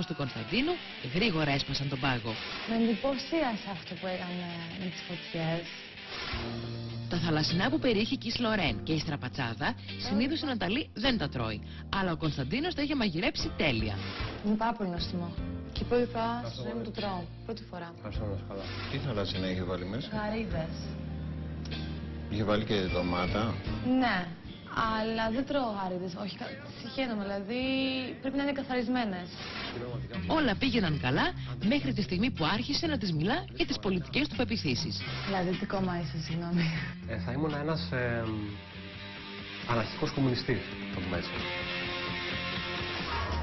του Κωνσταντίνου γρήγορα έσπασαν τον πάγο. Με εντυπωσίασε αυτό που έκανε με τις φωτιές. Τα θαλασσινά που περιείχε η Κις Λορέν και η στραπατσάδα συνήθως η Ναταλή δεν τα τρώει. Αλλά ο Κωνσταντίνος τα είχε μαγειρέψει τέλεια. Είναι πάρα πολύ νόστιμο. Και πρώτη φορά στη ζωή μου το τρώω. Πρώτη φορά. Τι θαλασσινά είχε βάλει μέσα? Γαρίδες. Είχε βάλει και ντομάτα. Ναι, αλλά δεν τρώω γαρίδες. Όχι, συχαίνομαι, δηλαδή πρέπει να είναι καθαρισμένες. Όλα πήγαιναν καλά μέχρι τη στιγμή που άρχισε να της μιλά για τις πολιτικές του πεποιθήσεις. Δηλαδή τι κόμμα είσαι, συγγνώμη? Θα ήμουν ένας αναρχικός κομμουνιστής, το πούμε έτσι.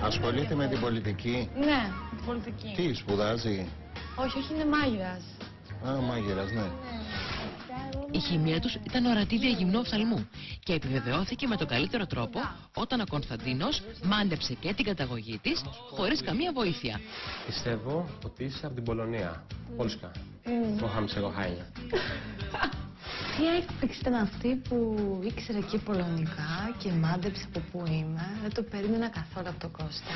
Ασχολείται με την πολιτική. Ναι, την πολιτική. Τι, σπουδάζει? Όχι, όχι, είναι μάγειρας. Α, μάγειρας, ναι. Η χημεία τους ήταν ορατή διαγυμνού οφθαλμού και επιβεβαιώθηκε με τον καλύτερο τρόπο όταν ο Κωνσταντίνος μάντεψε και την καταγωγή της χωρίς καμία βοήθεια. Πιστεύω ότι είσαι από την Πολωνία. Πόλσκα. Κόχαμ σε κοχάινια. Τι έκπληξη ήταν αυτή που ήξερε και πολωνικά και μάντεψε από πού είμαι. Δεν το περίμενα καθόλου από τον Κώστα.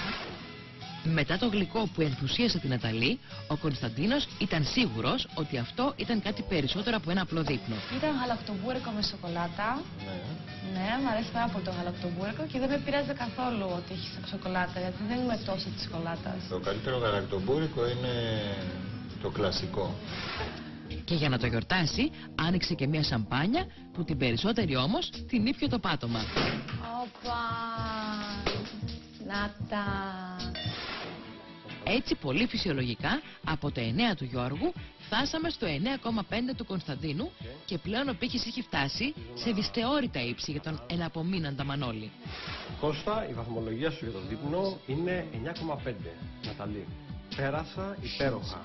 Μετά το γλυκό που ενθουσίασε την Ναταλή, ο Κωνσταντίνος ήταν σίγουρος ότι αυτό ήταν κάτι περισσότερο από ένα απλό δείπνο. Ήταν γαλακτομπούρικο με σοκολάτα. Ναι, μου αρέσει πάρα πολύ το γαλακτομπούρικο και δεν με πειράζει καθόλου ότι έχει σοκολάτα, γιατί δεν είμαι τόσο της σοκολάτας. Το καλύτερο γαλακτομπούρικο είναι το κλασικό. Και για να το γιορτάσει, άνοιξε και μια σαμπάνια που την περισσότερη όμως την ήπιο το πάτωμα. Όπα! Νάτα! Έτσι πολύ φυσιολογικά από το 9 του Γιώργου φτάσαμε στο 9,5 του Κωνσταντίνου και πλέον ο πύχης έχει φτάσει σε δυσθεώρητα ύψη για τον εναπομείναντα Μανώλη. Κώστα, η βαθμολογία σου για το δείπνο είναι 9,5. Ναταλή, πέρασα υπέροχα.